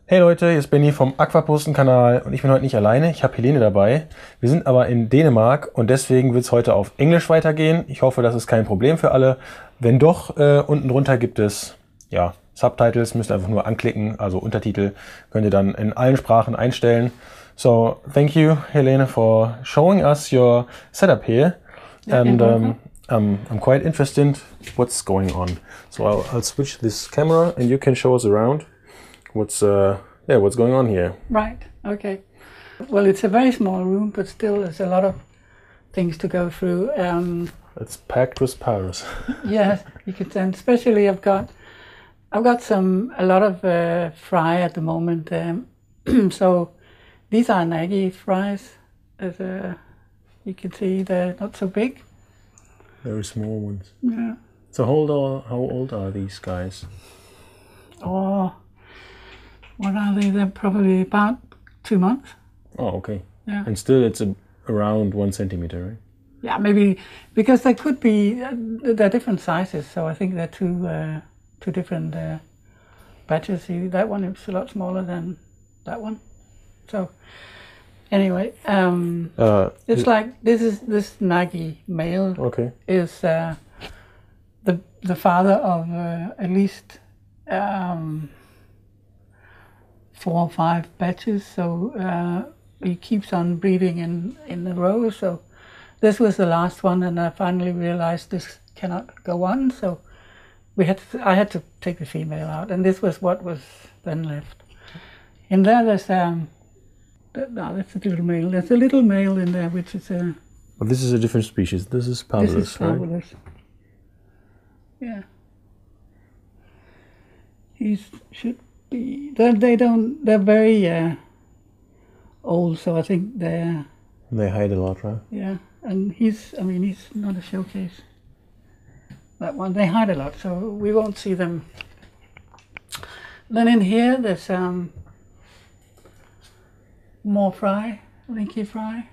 Hey Leute, hier ist Benny vom Aquaposten-Kanal und ich bin heute nicht alleine, ich habe Helene dabei. Wir sind aber in Dänemark und deswegen wird es heute auf Englisch weitergehen. Ich hoffe, das ist kein Problem für alle. Wenn doch, unten drunter gibt es Subtitles, müsst ihr einfach nur anklicken, also Untertitel könnt ihr dann in allen Sprachen einstellen. So, thank you Helene for showing us your setup here. And I'm quite interested what's going on. So I'll switch this camera and you can show us around. What's going on here? Right. Okay. Well, it's a very small room, but still, there's a lot of things to go through. It's packed with paros. Yes, you can tell. Especially, I've got a lot of fry at the moment. So these are Nagy fries. As you can see, they're not so big. Very small ones. Yeah. So how old are these guys? Oh. What are they? They're probably about 2 months. Oh, okay. Yeah. And still it's around 1 centimeter, right? Yeah, maybe, because they could be, they're different sizes, so I think they're two different batches. See, that one is a lot smaller than that one. So, anyway, it's like, this Nagy male is the father of at least 4 or 5 batches, so he keeps on breeding in a row. So this was the last one, and I finally realized this cannot go on. So I had to take the female out, and this was what was then left. In there, there's that's a little male. There's a little male in there, which is a. But this is a different species. This is Parosphromenus, This is Parosphromenus. Right? Yeah. He should. They're very old, so I think they hide a lot, right? Yeah, and he's not a showcase. That one, they hide a lot, so we won't see them. Then in here there's more fry, linky fry.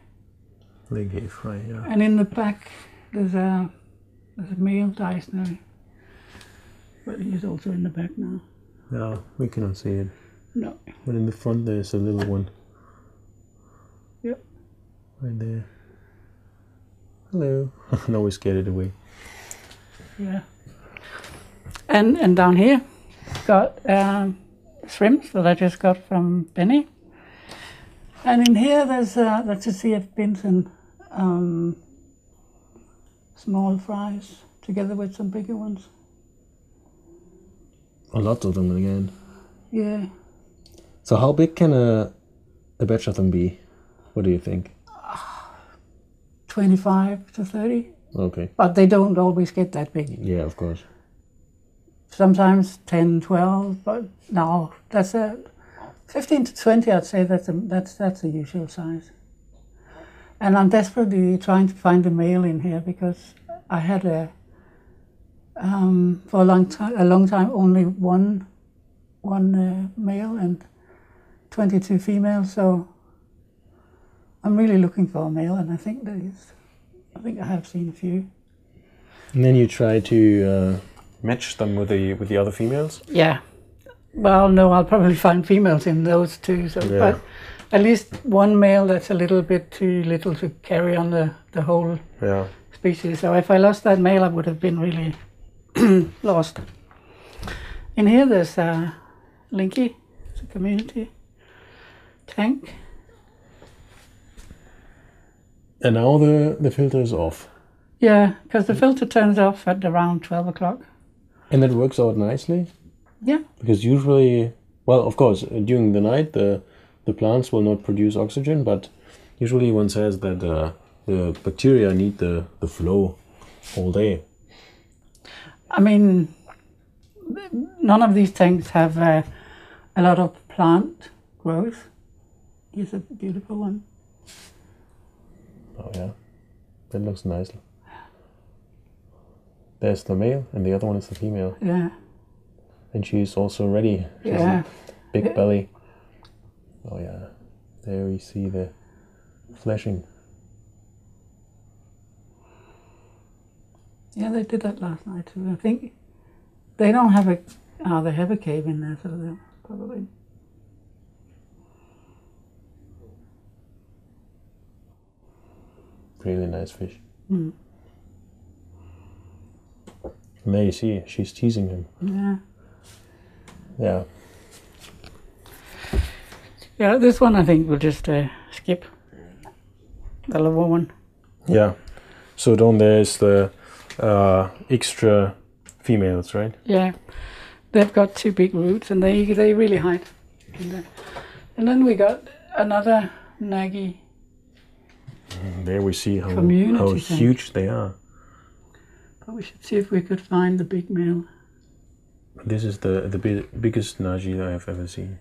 Linky fry, yeah. And in the back there's a male dice now, but he's also in the back now. Yeah, we cannot see it. No. But in the front there's a little one. Yep. Right there. Hello. Now we scared it away. Yeah. And down here, got shrimps that I just got from Benny. And in here there's that's a CF Binson small fries together with some bigger ones. A lot of them again. Yeah. So how big can a batch of them be? What do you think? 25 to 30. Okay. But they don't always get that big. Yeah, of course. Sometimes 10, 12, but no, that's 15 to 20. I'd say that's the usual size. And I'm desperately trying to find a male in here because I had for a long time only one male and 22 females, so I'm really looking for a male, and I think I have seen a few. And then you try to match them with the other females? Yeah. Well, no, I'll probably find females in those too, so yeah. But at least one male that's a little bit too little to carry on the whole species. So if I lost that male, I would have been really lost. In here there's Linky, it's a community tank. And now the filter is off. Yeah, because the filter turns off at around 12 o'clock. And that works out nicely? Yeah. Because usually, well, of course, during the night the plants will not produce oxygen, but usually one says that the bacteria need the flow all day. I mean, none of these tanks have a lot of plant growth. Here's a beautiful one. Oh yeah, that looks nice. There's the male and the other one is the female. Yeah. And she's also ready. She's a big belly. Oh yeah, there we see the fleshing. Yeah, they did that last night too. I think they don't have they have a cave in there, so they'll probably Really nice fish. And there you see, she's teasing him. Yeah. Yeah. Yeah, this one I think we'll just skip. The lower one. Yeah. So down there is the extra females, right? Yeah. They've got 2 big roots and they really hide in there. And then we got another Nagi. There we see how Community huge they are. But we should see if we could find the big male. This is the biggest Nagi I have ever seen.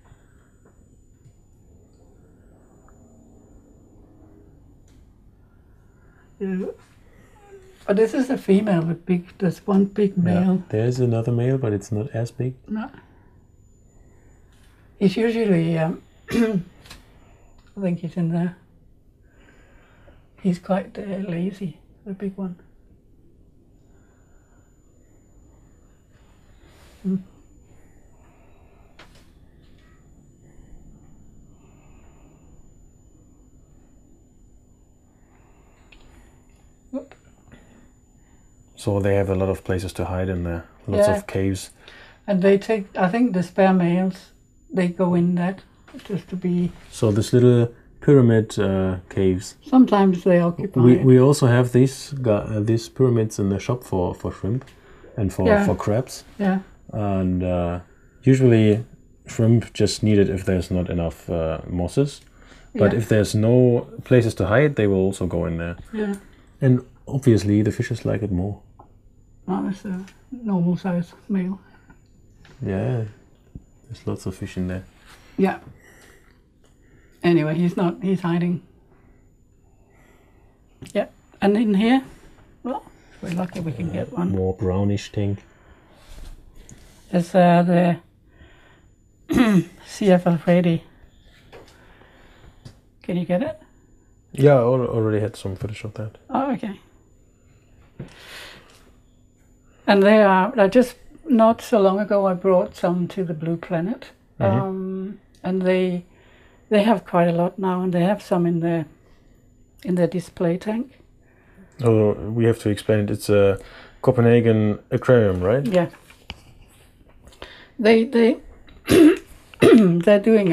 Yeah. But this is a female with there's one big male. Yeah, there's another male, but it's not as big. No. He's usually, I think he's in there. He's quite lazy, the big one. Whoop. So they have a lot of places to hide in there, lots of caves. And they take, I think the spare males, they go in that just to be... So this little pyramid caves. Sometimes they occupy we also have these pyramids in the shop for shrimp and for crabs. Yeah. And usually shrimp just need it if there's not enough mosses. But if there's no places to hide, they will also go in there. Yeah. And obviously the fishes like it more. Oh, it's a normal size male. Yeah, there's lots of fish in there. Yeah. Anyway, he's hiding. Yeah, and in here, well, we're lucky we can get one. More brownish tank. It's the CF Alfredi. Can you get it? Yeah, I already had some footage of that. Oh, okay. And they're just not so long ago I brought some to the Blue Planet, and they have quite a lot now, and they have some in their display tank. Oh, we have to explain it. It's a Copenhagen aquarium, right? Yeah. They they're doing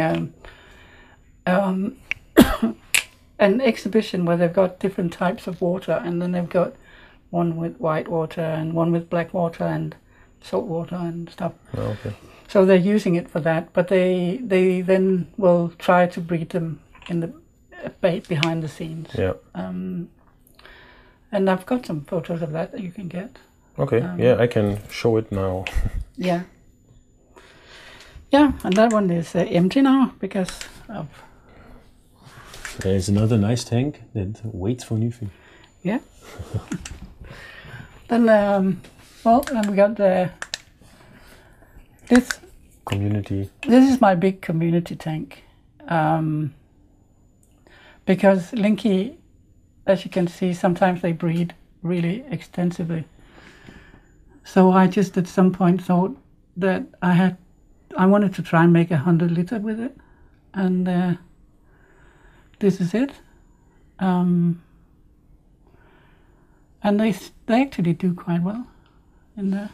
an exhibition where they've got different types of water, and then they've got one with white water and one with black water and salt water and stuff. Oh, okay. So they're using it for that, but they then will try to breed them in the behind the scenes. Yeah. And I've got some photos of that you can get. Okay. Yeah, I can show it now. Yeah. Yeah, and that one is empty now because of... There's another nice tank that waits for new fish. Yeah. Then, then we got this community. This is my big community tank. Because Linky, as you can see, sometimes they breed really extensively. So I just at some point thought that I wanted to try and make 100 liter with it. And this is it. And they actually do quite well in there.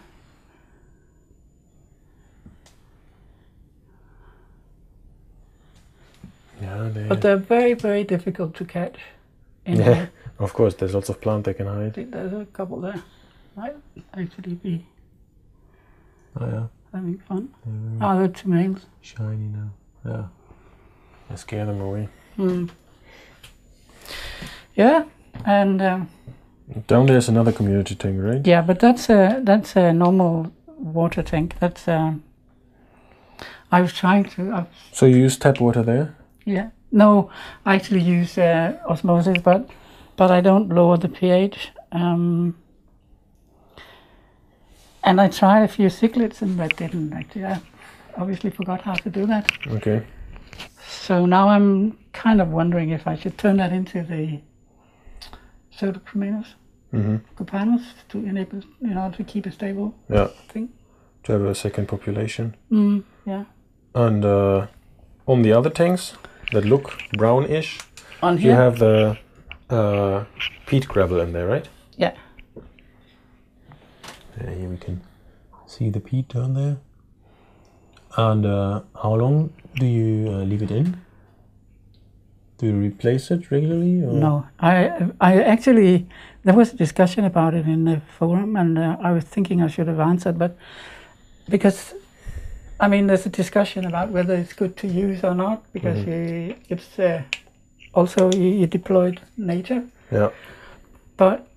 Yeah, but they're very, very difficult to catch. Yeah, of course, there's lots of plant they can hide. There's a couple there. Might actually be having fun. Yeah, they're 2 males. Shiny now. Yeah. I scare them away. Yeah, and down there's another community tank, right? Yeah, but that's a normal water tank. That's I was trying to. So you use tap water there? Yeah. No, I actually use osmosis, but I don't lower the pH. And I tried a few cichlids, and that didn't actually. I obviously forgot how to do that. Okay. So now I'm kind of wondering if I should turn that into the Züchterin von Prachtguramis to enable, to keep a stable thing. To have a second population. Yeah. And on the other tanks that look brownish, on here you have the peat gravel in there, right? Yeah. Yeah, here we can see the peat down there. And how long do you leave it in? Do you replace it regularly? Or? No, I actually, there was a discussion about it in the forum, and I was thinking I should have answered, but because, I mean, there's a discussion about whether it's good to use or not, because it's also you deployed nature. Yeah. But,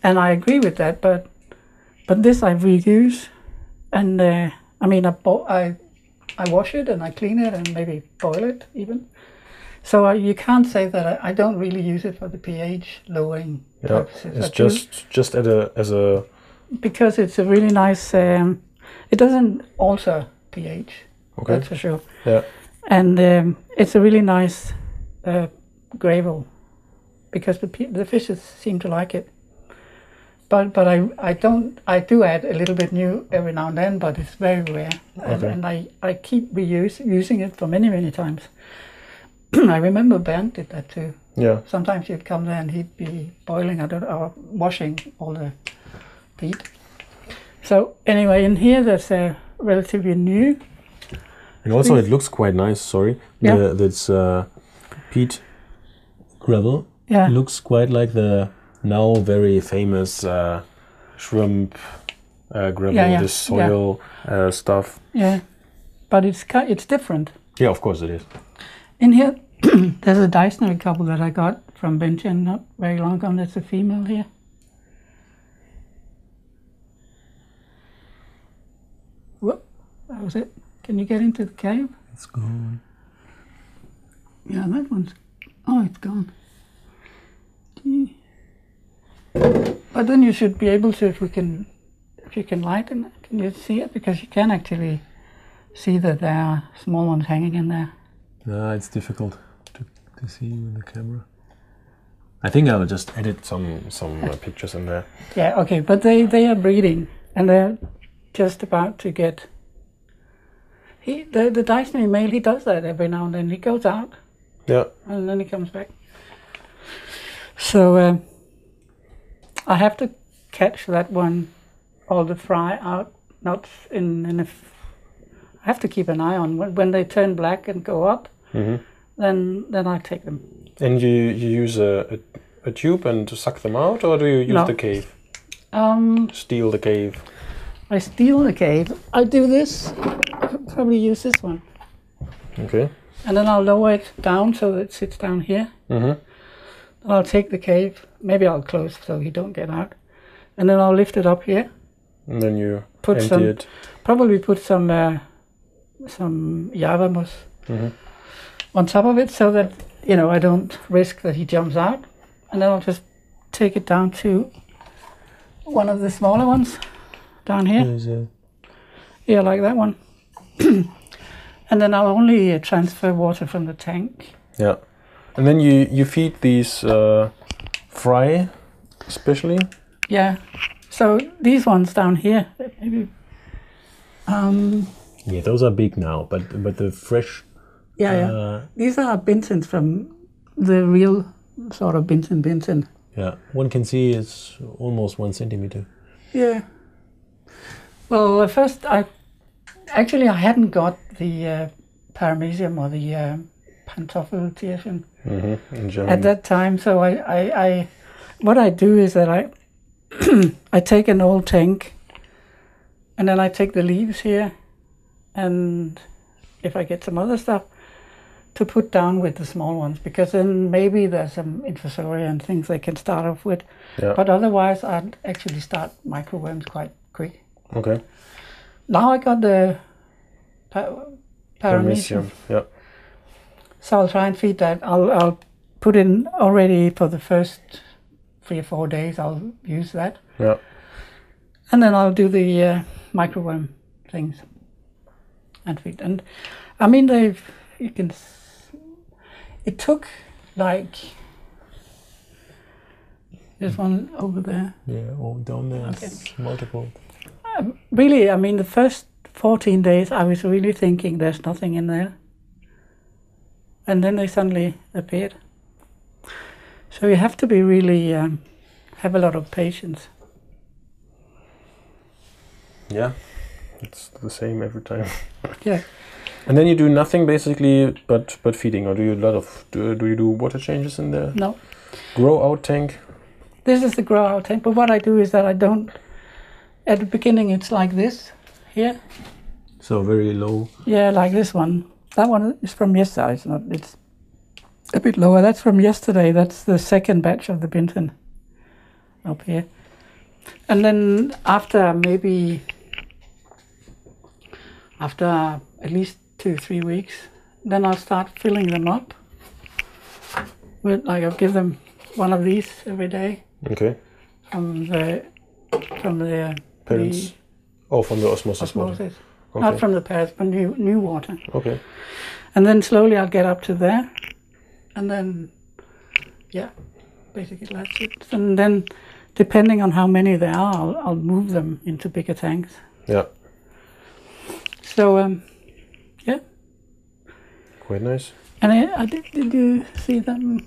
and I agree with that, but this I reuse, and I mean, I wash it and I clean it and maybe boil it even. So you can't say that I don't really use it for the pH lowering purposes. It's just as a because it's a really nice. It doesn't alter pH. Okay. That's for sure. Yeah. And it's a really nice gravel because the fishes seem to like it. But I do add a little bit new every now and then, but it's very rare. Okay. And I keep using it for many times. I remember Bernd did that too. Yeah. Sometimes he'd come there and he'd be boiling or washing all the peat. So anyway, in here there's a relatively new. And also it looks quite nice. Sorry. Yeah. That's peat gravel. Yeah. It looks quite like the now very famous shrimp gravel, this soil stuff. Yeah, but it's different. Yeah, of course it is. In here, there's a Dictionary couple that I got from Benjamin not very long ago. That's a female here. Whoop, that was it. Can you get into the cave? It's gone. Yeah, that one's. Oh, it's gone. Gee. But then you should be able to, if you can lighten it, can you see it? Because you can actually see that there are small ones hanging in there. No, it's difficult to see in the camera. I think I'll just edit some pictures in there. Yeah, okay, but they are breeding and they're just about to get. The Dictionary male, he does that every now and then. He goes out. Yeah. And then he comes back. So I have to catch that one, all the fry out, not in a. I have to keep an eye on when they turn black and go up. Mm-hmm. Then I take them. And you use a tube and to suck them out, or do you use the cave? Steal the cave. I steal the cave. I do this. I'll probably use this one. Okay. And then I'll lower it down so that it sits down here. Mm-hmm. Then I'll take the cave. Maybe I'll close so he don't get out. And then I'll lift it up here. And then you empty it. Probably put some Javamus on top of it so that, I don't risk that he jumps out. And then I'll just take it down to one of the smaller ones down here. Yeah, like that one. And then I'll only transfer water from the tank. Yeah. And then you feed these fry, especially? Yeah. So these ones down here, maybe. Yeah, those are big now, but the fresh. Yeah. These are Bintons from the real sort of Binton. Yeah, one can see it's almost 1 centimeter. Yeah. Well, first I hadn't got the paramecium or the Pantoffeltierchen at that time. So I what I do is that I take an old tank and then I take the leaves here, and if I get some other stuff to put down with the small ones, because then maybe there's some infusoria and things they can start off with. Yeah. But otherwise I'd actually start microworms quite quick. Okay. Now I got the paramecium. Yeah. So I'll try and feed that. I'll put in already for the first 3 or 4 days. I'll use that. Yeah. And then I'll do the microworm things and feed. And I mean, it took like there's one over there. Yeah, down there. Okay. Multiple. Really, I mean, the first 14 days I was really thinking there's nothing in there. And then they suddenly appeared. So you have to be really have a lot of patience. Yeah, it's the same every time. Yeah. And then you do nothing basically but feeding, or do you do you do water changes in the No. grow out tank? This is the grow out tank, but what I do is that I don't. At the beginning, it's like this here. So very low. Yeah, like this one. That one is from yesterday. It's not. It's a bit lower. That's from yesterday. That's the second batch of the Binton up here. And then after at least 2-3 weeks, then I'll start filling them up with, like, I'll give them one of these every day. Okay. From the Parents. From the osmosis. Okay. Okay. Not from the parents, but new water. Okay. And then slowly I'll get up to there, and then, yeah, basically that's it. And then, depending on how many there are, I'll move them into bigger tanks. Yeah. So, yeah. Quite nice. And I did you see them?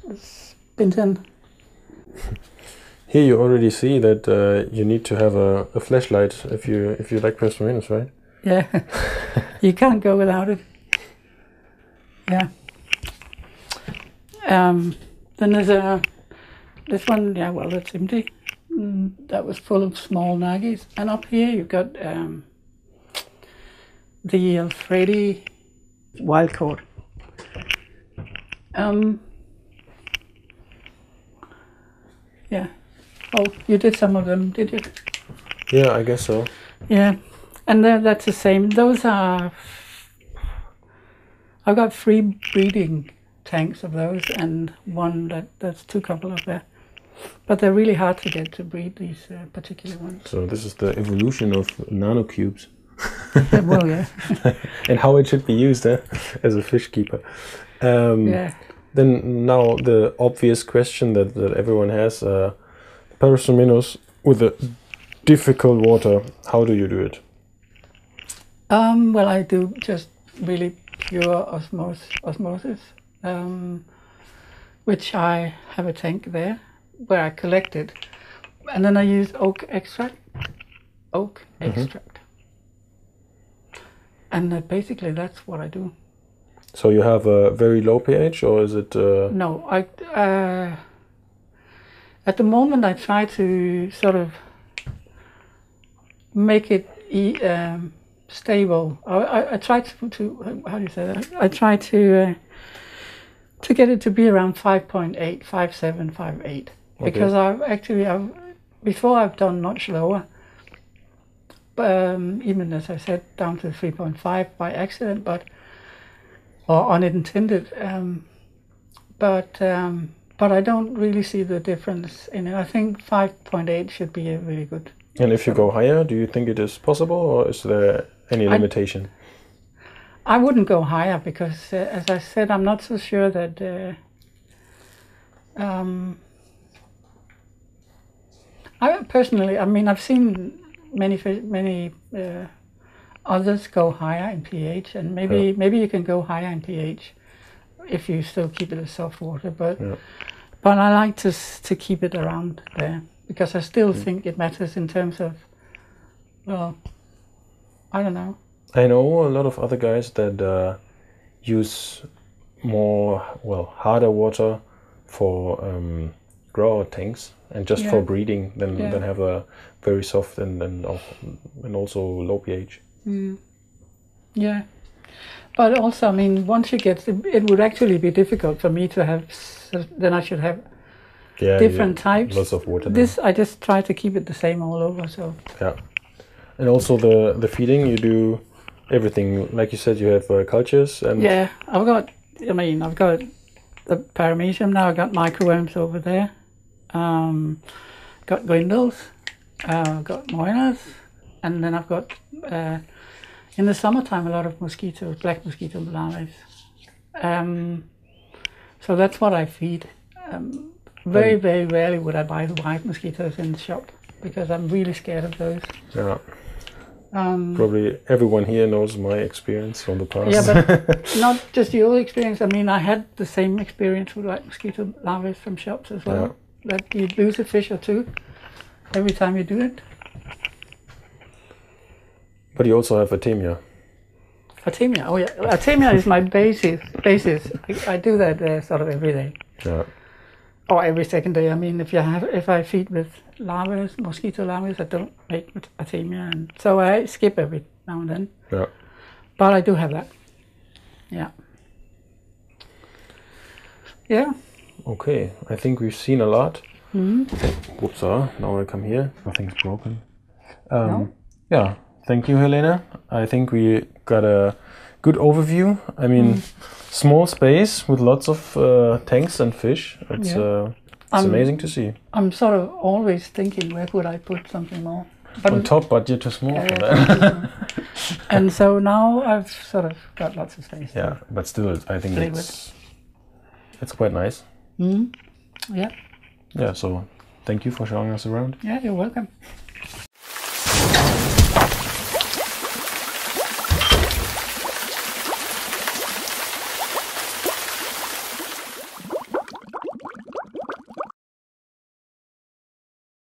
It's Binton. Here you already see that you need to have a flashlight if you like Parosphromenus, right? Yeah. You can't go without it. Yeah. Then there's this one. Yeah, well, that's empty. That was full of small nuggies. And up here you've got the Alfredi wild caught. Yeah. Oh, you did some of them, did you? Yeah, I guess so. Yeah, and that's the same. Those are. I've got 3 breeding tanks of those, and one that's 2 couple up there. But they're really hard to get to breed, these particular ones. So this is the evolution of nanocubes. Well, yeah. And how it should be used as a fish keeper. Yeah. Then now the obvious question that everyone has, Parosphromenus with the difficult water, how do you do it? Well, I do just really pure osmosis, which I have a tank there where I collect it, and then I use oak extract, and basically that's what I do. So you have a very low pH, or is it? No, at the moment I try to sort of make it stable. I try to how do you say that? I try to get it to be around 5.8, 5.7, 5.8. Because before I've done much lower, even as I said, down to 3.5 by accident, or unintended. But I don't really see the difference in it. I think 5.8 should be a really good. And if you go higher, do you think it is possible, or is there any limitation? I wouldn't go higher because, as I said, I'm not so sure that. I personally, I mean, I've seen many others go higher in pH, and maybe you can go higher in pH if you still keep it as soft water. But I like to keep it around there because I still think it matters in terms of, well, I don't know. I know a lot of other guys that use more, harder water for grower tanks and just for breeding, then have a very soft and also low pH. Yeah, but also, I mean, once you get, it would actually be difficult for me to have. Then I should have different types. Lots of water. This I just try to keep it the same all over. So yeah, and also the feeding, you do everything like you said. You have cultures and I've got the paramecium now. I've got microworms over there. Got grindles. Got moinas, and then I've got in the summertime a lot of mosquitoes, black mosquito larvae. So that's what I feed. Very, very rarely would I buy the white mosquitoes in the shop because I'm really scared of those. Yeah. Probably everyone here knows my experience from the past. Yeah, but not just your experience. I mean, I had the same experience with like mosquito larvae from shops as well. Yeah. That you lose a fish or two every time you do it. But you also have Artemia. Artemia, oh yeah, Artemia is my basis. I do that sort of every day. Yeah. Or every second day. I mean, if I feed with larvae, mosquito larvae, I don't make with Artemia, and so I skip every now and then. Yeah. But I do have that. Yeah. Yeah. Okay, I think we've seen a lot. Mm-hmm. Whoops, now I come here. Nothing's broken. No? Yeah, thank you, Helene. I think we got a good overview. I mean, small space with lots of tanks and fish. It's amazing to see. I'm sort of always thinking, where could I put something more? But on top, but you're too small for that. And so now I've sort of got lots of space. Yeah, but still, I think it's quite nice. Mm. Yeah. Yeah, so thank you for showing us around. Yeah, you're welcome.